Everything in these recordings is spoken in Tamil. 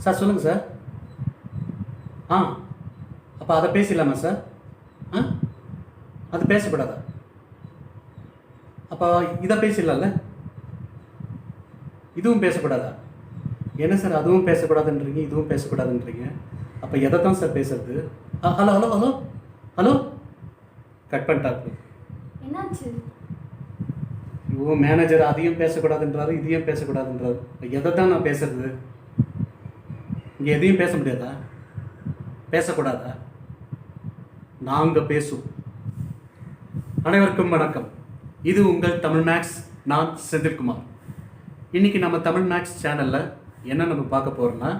சார் சொல்லுங்கள் சார். ஆ அப்போ அதை பேசிடலாமா சார்? ஆ அது பேசக்கூடாதா? அப்போ இதை பேசிடலாம்ல? இதுவும் பேசக்கூடாதா? என்ன சார் அதுவும் பேசக்கூடாதுன்றீங்க இதுவும் பேசக்கூடாதுன்றீங்க? அப்போ எதை தான் சார் பேசுறது? Hello hello hello hello cut பண்ணிட்டாரு. என்னாச்சு? ஐயோ, மேனேஜர் அதையும் பேசக்கூடாதுன்றாரு இதையும் பேசக்கூடாதுன்றாரு. எதை தான் நான் பேசுறது? இங்கே எதையும் பேச முடியாதா? பேசக்கூடாதா? நாங்கள் பேசுவோம். அனைவருக்கும் வணக்கம். இது உங்கள் தமிழ் மேக்ஸ். நான் செந்தில்குமார். இன்றைக்கி நம்ம தமிழ் மேக்ஸ் சேனலில் என்ன நம்ம பார்க்க போகிறோம்னா,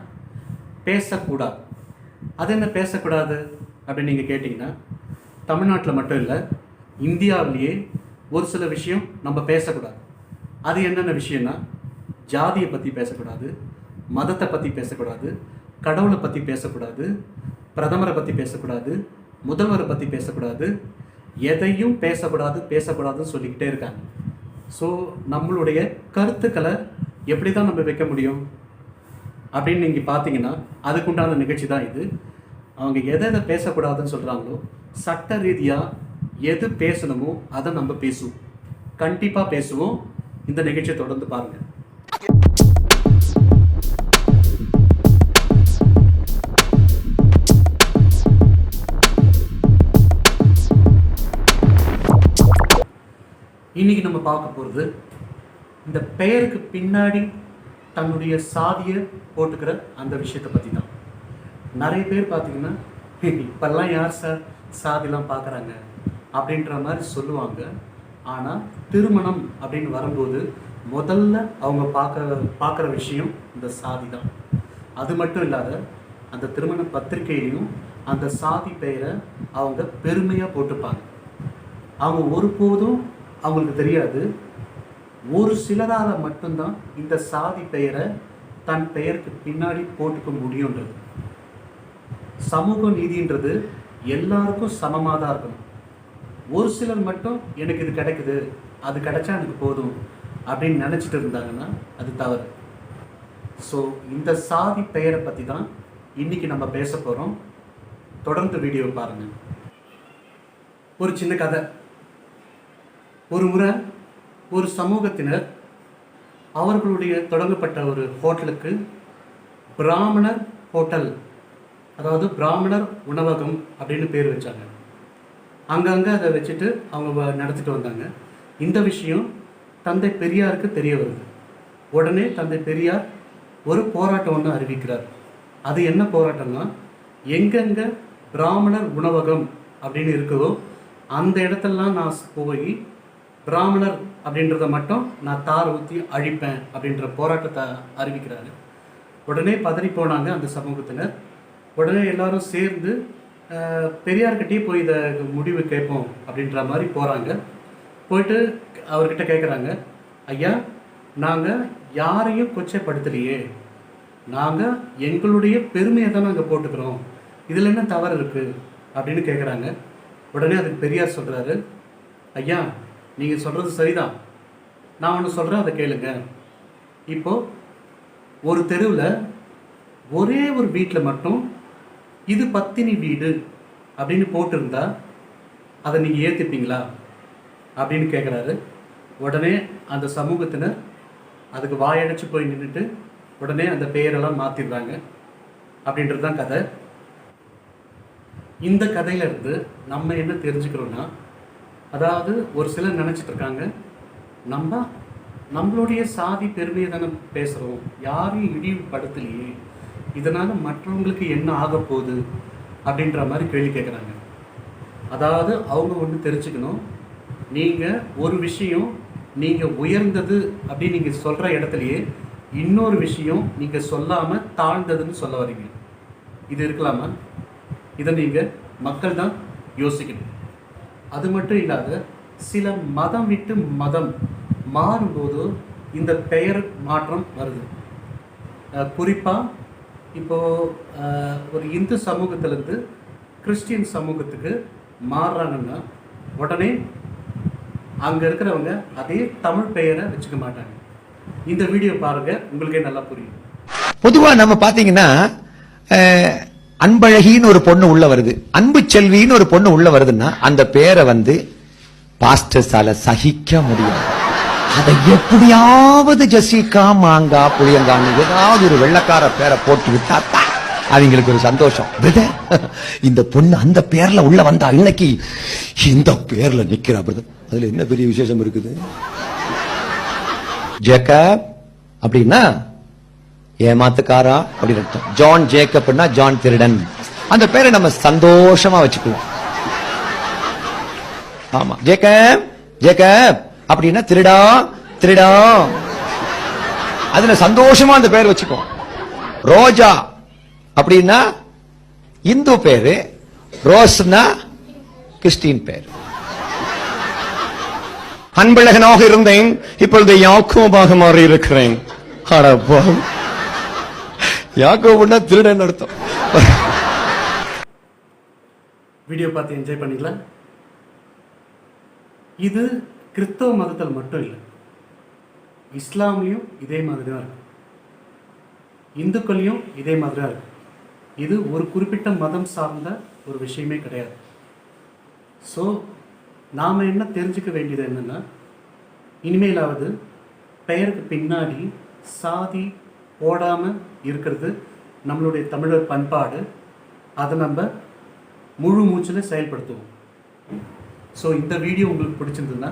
பேசக்கூடாது. அது என்ன பேசக்கூடாது அப்படின்னு நீங்கள் கேட்டிங்கன்னா, தமிழ்நாட்டில் மட்டும் இல்லை, இந்தியாவிலேயே ஒரு சில விஷயம் நம்ம பேசக்கூடாது. அது என்னென்ன விஷயம்னா, ஜாதியை பற்றி பேசக்கூடாது, மதத்தை பற்றி பேசக்கூடாது, கடவுளை பற்றி பேசக்கூடாது, பிரதமரை பற்றி பேசக்கூடாது, முதல்வரை பற்றி பேசக்கூடாது, எதையும் பேசக்கூடாதுன்னு சொல்லிக்கிட்டே இருக்காங்க. ஸோ நம்மளுடைய கருத்துக்களை எப்படி தான் நம்ம வைக்க முடியும் அப்படின்னு நீங்கள் பார்த்தீங்கன்னா, அதுக்குண்டான நிகழ்ச்சி தான் இது. அவங்க எதை பேசக்கூடாதுன்னு சொல்கிறாங்களோ, சட்ட ரீதியாக எது பேசணுமோ அதை நம்ம பேசுவோம். கண்டிப்பாக பேசுவோம். இந்த நிகழ்ச்சியை தொடர்ந்து பாருங்கள். இன்றைக்கி நம்ம பார்க்க போகிறது, இந்த பெயருக்கு பின்னாடி தன்னுடைய சாதியை போட்டுக்கிற அந்த விஷயத்தை பற்றி தான். நிறைய பேர் பார்த்திங்கன்னா, இப்போல்லாம் யார் சார் சாதிலாம் பார்க்குறாங்க அப்படின்ற மாதிரி சொல்லுவாங்க. ஆனால் திருமணம் அப்படின்னு வரும்போது முதல்ல அவங்க பார்க்குற விஷயம் இந்த சாதி தான். அது மட்டும் இல்லாத, அந்த திருமண பத்திரிகையிலையும் அந்த சாதி பெயரை அவங்க பெருமையாக போட்டுப்பாங்க. அவங்க ஒருபோதும் அவங்களுக்கு தெரியாது, ஒரு சிலரால் மட்டும்தான் இந்த சாதி பெயரை தன் பெயருக்கு பின்னாடி போட்டுக்க முடியுன்றது. சமூக நீதின்றது எல்லாருக்கும் சமமாக தான் இருக்கணும். ஒரு சிலர் மட்டும் எனக்கு இது கிடைக்குது, அது கிடைச்சா எனக்கு போதும் அப்படின்னு நினச்சிட்டு இருந்தாங்கன்னா அது தவறு. ஸோ இந்த சாதி பெயரை பற்றி தான் இன்றைக்கி நம்ம பேச போகிறோம். தொடர்ந்து வீடியோ பாருங்கள். ஒரு சின்ன கதை. ஒரு முறை ஒரு சமூகத்தினர் அவர்களுடைய தொடங்கப்பட்ட ஒரு ஹோட்டலுக்கு பிராமணர் ஹோட்டல், அதாவது பிராமணர் உணவகம் அப்படின்னு பேர் வச்சாங்க. அங்கங்கே அதை வச்சுட்டு அவங்க நடத்திட்டு வந்தாங்க. இந்த விஷயம் தந்தை பெரியாருக்கு தெரிய வருது. உடனே தந்தை பெரியார் ஒரு போராட்டம் ஒன்று அறிவிக்கிறார். அது என்ன போராட்டம்னா, எங்கெங்கே பிராமணர் உணவகம் அப்படின்னு இருக்குதோ அந்த இடத்துலலாம் நான் போய் பிராமணர் அப்படின்றத மட்டும் நான் தார் ஊற்றி அழிப்பேன் அப்படின்ற போராட்டத்தை அறிவிக்கிறாரு. உடனே பதறி போனாங்க அந்த சமூகத்தினர். உடனே எல்லாரும் சேர்ந்து பெரியார்கிட்டே போய் இதை முடிவு கேட்போம் அப்படின்ற மாதிரி போகிறாங்க. போயிட்டு அவர்கிட்ட கேட்குறாங்க, ஐயா, நாங்கள் யாரையும் கொச்சைப்படுத்தலையே, நாங்கள் எங்களுடைய பெருமையை தான் நாங்கள் போட்டுக்கிறோம், இதில் என்ன தவறு இருக்குது அப்படின்னு கேட்குறாங்க. உடனே அதுக்கு பெரியார் சொல்கிறாரு, ஐயா, நீங்கள் சொல்கிறது சரிதான், நான் ஒன்று சொல்கிறேன், அதை கேளுங்க. இப்போது ஒரு தெருவில் ஒரே ஒரு வீட்டில் மட்டும் இது பத்தினி வீடு அப்படின்னு போட்டிருந்தா அதை நீங்கள் ஏற்றுப்பீங்களா அப்படின்னு கேட்குறாரு. உடனே அந்த சமூகத்தினர் அதுக்கு வாயடைச்சு போய் நின்றுட்டு உடனே அந்த பெயரெல்லாம் மாற்றிடுறாங்க. அப்படின்றது தான் கதை. இந்த கதையிலேருந்து நம்ம என்ன தெரிஞ்சுக்கிறோன்னா, அதாவது ஒரு சிலர் நினச்சிட்டு இருக்காங்க, நம்மளுடைய சாதி பெருமையை தானே பேசுகிறோம், யாரையும் இழிவுபடுத்தலையே, இதனால் மற்றவங்களுக்கு என்ன ஆக போகுது அப்படின்ற மாதிரி கேள்வி கேட்குறாங்க. அதாவது அவங்க ஒன்று தெரிஞ்சுக்கணும், நீங்கள் ஒரு விஷயம் நீங்கள் உயர்ந்தது அப்படின்னு நீங்கள் சொல்கிற இடத்துலையே இன்னொரு விஷயம் நீங்கள் சொல்லாமல் தாழ்ந்ததுன்னு சொல்ல வரீங்க. இது இருக்கலாமா? இதை நீங்கள் மக்கள் தான் யோசிக்கணும். அது மட்டும் இல்லாத, சில மதம் விட்டு மதம் மாறும்போது இந்த பெயர் மாற்றம் வருது. குறிப்பாக இப்போது ஒரு இந்து சமூகத்திலேருந்து கிறிஸ்டியன் சமூகத்துக்கு மாறுறாங்கன்னா உடனே அங்கே இருக்கிறவங்க அதே தமிழ் பெயரை வச்சுக்க மாட்டாங்க. இந்த வீடியோ பாருங்கள், உங்களுக்கே நல்லா புரியும். பொதுவா நம்ம பாத்தீங்கன்னா அன்பழகின்னு ஒரு பொண்ணு உள்ள வருது, அன்பு செல்வின்னு ஒரு பொண்ணு உள்ள வருதுன்னா அந்த பேரை பாஸ்டர்ஸால சகிக்க முடியும். அதை எப்படியாவது ஜெசிகா மாங்கா புளியங்கான்னு ஏதாவது ஒரு வெள்ளக்கார பேரை போட்டு விட்டா அவங்களுக்கு ஒரு சந்தோஷம். இந்த பொண்ணு அந்த பேர்ல உள்ள வந்தா இன்னைக்கு இந்த பேர்ல நிக்கிறா பிரதர், அதுல என்ன பெரிய விசேஷம் இருக்குது? ஜேக்கப் அப்படின்னா ஏமாத்துக்காரா அப்படின்னு அர்த்தம். ஜான் ஜேக்கப்னா ஜான் திருடன். அந்த பேரை நம்ம சந்தோஷமா வச்சுக்குவோம். ஆமா, ஜேக்கப் ஜேக்கப் அப்படின்னா திருடா திருடா, அதுல சந்தோஷமா அந்த பேர் வச்சுக்குவோம். ரோஜா அப்படின்னா இந்து பேரு, ரோஸ்னா கிறிஸ்டின் பேர். அன்பழகனாக இருந்தேன், இப்பொழுது யாக்கோபாக மாறி இருக்கிறேன். யாக்கோபுன்னா திருடன் அர்த்தம். வீடியோ பார்த்து என்ஜாய் பண்ணிக்கலாம். இது கிறிஸ்தவ மதத்தில் மட்டும் இல்லை, இஸ்லாம்லையும் இதே மாதிரி தான் இருக்கு, இந்துக்கள்லையும் இதே மாதிரி தான் இருக்கு. இது ஒரு குறிப்பிட்ட மதம் சார்ந்த ஒரு விஷயமே கிடையாது. ஸோ நாம் என்ன தெரிஞ்சுக்க வேண்டியது என்னென்னா, இனிமேலாவது பெயருக்கு பின்னாடி சாதி போடாமல் இருக்கிறது நம்மளுடைய தமிழர் பண்பாடு. அதை நம்ம முழு மூச்சில் செயல்படுத்துவோம். ஸோ இந்த வீடியோ உங்களுக்கு பிடிச்சிருந்ததுன்னா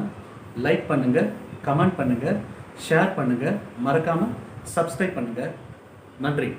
லைக் பண்ணுங்கள், கமெண்ட் பண்ணுங்கள், ஷேர் பண்ணுங்கள், மறக்காமல் சப்ஸ்கிரைப் பண்ணுங்கள். நன்றி.